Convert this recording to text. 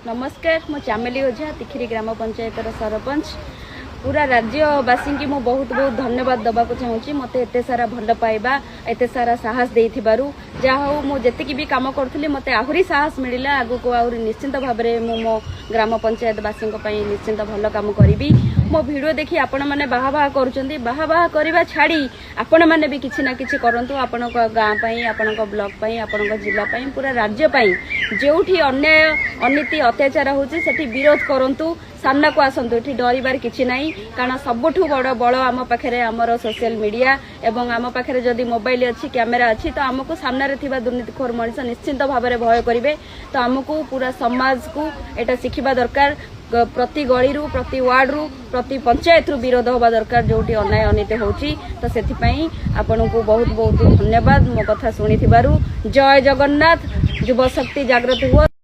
नमस्कार मो चामेली ओझा तिखिरी ग्राम पंचायत सरपंच पूरा राज्यवासी की मु बहुत बहुत धन्यवाद दबाक चाहूँगी मत एत सारा भल पाइबा एत सारा साहस देती जहाँ हूँ मुझे भी कम करी मत आहरी साहस मिलला आगु को आहरी निश्चिंत भाव में मो ग्राम पंचायतवासी निश्चिंत भल कम करी मो भिडियो देखी आपण मैंने बाहा कर बाहा करवा छाड़ी आपण मैंने भी किसी ना कि करूँ आपण गाँव आपण ब्लॉक आपण जिला पूरा राज्य जो अन्याय अनीति अत्याचार होती विरोध करूँ सामना को आसतु ये डरबार किसी ना कारण सबुठ बड़ बल आम पाखे आमर सोशल मीडिया एवं आम पाखे जदि मोबाइल अच्छी कैमेरा अच्छी तो आमको सामने दुर्नीतिखोर मनीष निश्चिंत भाव में भय करेंगे तो आमको पूरा समाज को यहाँ शिखा दरकार प्रति गली रु प्रति वार्ड रु प्रति पंचायत रु विरोध होगा दरकार जो अन्याय अनीति होची तो से आपण को बहुत बहुत धन्यवाद मो कथा शुणी जय जगन्नाथ युवा शक्ति जागृत हुआ।